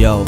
يو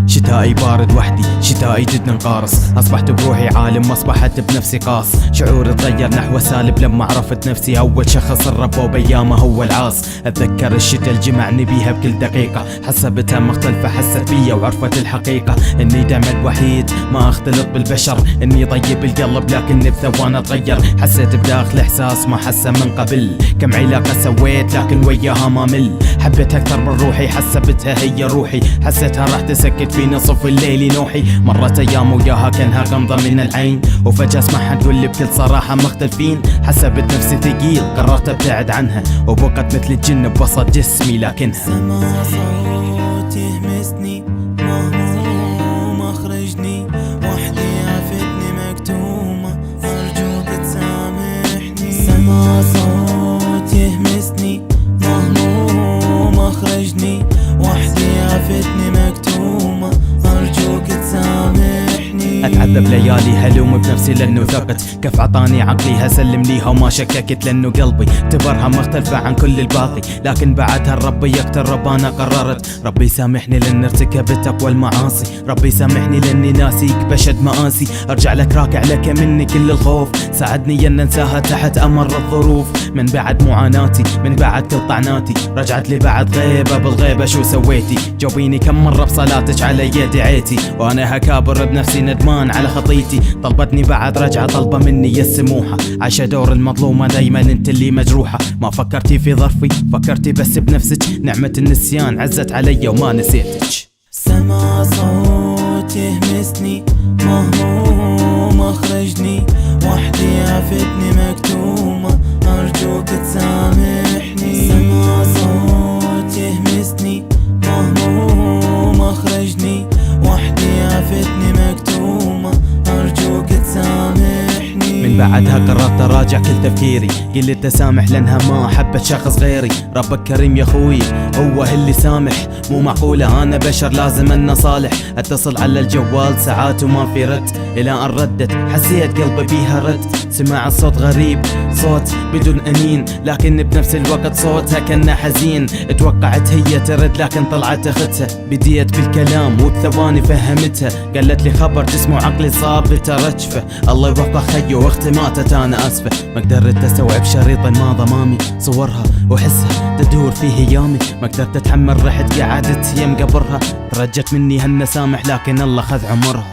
شتائي بارد وحدي، شتائي جدا قارص، أصبحت بروحي عالم، أصبحت بنفسي قاص. شعوري تغير نحو سالب لما عرفت نفسي أول شخص الربو بيامه هو العاص. أتذكر الشتا الجمعني بيها بكل دقيقة، حسبتها مختلفة حست بيا وعرفت الحقيقة إني دائما الوحيد ما أختلط بالبشر، إني طيب القلب لكني بثواني أتغير. حسيت بداخل إحساس ما حسه من قبل، كم علاقة سويت لكن وياها ما مل. حبيتها أكثر من روحي، حسبتها هي روحي، حسيتها راح تسكت في نصف الليل نوحي. مرت ايام وياها كانها غمضة من العين، وفجأة اسمعها تقول لي بكل صراحة مختلفين. حسبت نفسي ثقيل قررت ابتعد عنها، وبقت مثل الجن بوسط جسمي لكنها سمع صوت يهمسني مهموم اخرجني، وحدي عافتني مكتومة ارجوك تسامحني. سمع صوت يهمسني مهموم اخرجني، وحدي عافتني مكتومة ارجوك تسامحني. اتعذب ليالي هلوم بنفسي لانه ثقت، كيف عطاني عقلي هسلم ليها وما شككت، لانه قلبي اعتبرها مختلفة عن كل الباقي. لكن بعدها الرب يقترب انا قررت، ربي سامحني لان ارتكبت اقوى المعاصي، ربي سامحني لاني ناسيك بشد مآسي. ارجع لك راكع لك مني كل الخوف، ساعدني ان انساها تحت امر الظروف. من بعد معاناتي من بعد كل طعناتي، رجعت لي بعد غيبة بالغيبة شو سويتي؟ جاوبيني كم مرة بصلاتك علي دعيتي، وانا هكابر بنفسي ندمان على خطيتي. طلبتني بعد رجعة طلبة مني يا السموحة، عايشة دور المظلومة دايما انت اللي مجروحة. ما فكرتي في ظرفي فكرتي بس بنفسك، نعمة النسيان عزت علي وما نسيتك. سمع صوت يهمسني مهموم اخرجني، وحدي عافتني مكتومة ارجوك تسامحني. سمع صوت يهمسني مهموم اخرجني، وحدي عافتني مكتومة ارجوك تسامحني. من بعدها قررت اراجع كل تفكيري، قلت اسامح لانها ما حبت شخص غيري. ربك كريم يا خوي هو اللي سامح، مو معقولة انا بشر لازم ان صالح. اتصل على الجوال ساعات وما في رد، الى ان ردت حسيت قلبي بيها رد. سمع الصوت غريب صوت بدون انين، لكن بنفس الوقت صوتها كان حزين. اتوقعت هي ترد لكن طلعت اختها، بديت بالكلام وبثواني فهمتها. قالت لي خبر جسمه وعقلي صابته رجفه، الله يوفق خيي واختي ماتت انا اسفه. ما قدرت استوعب شريط ما ضمامي، صورها وحسها تدور في ايامي. ما قدرت اتحمل رحت قعدت يم قبرها، ترجت مني هالنسامح لكن الله خذ عمرها.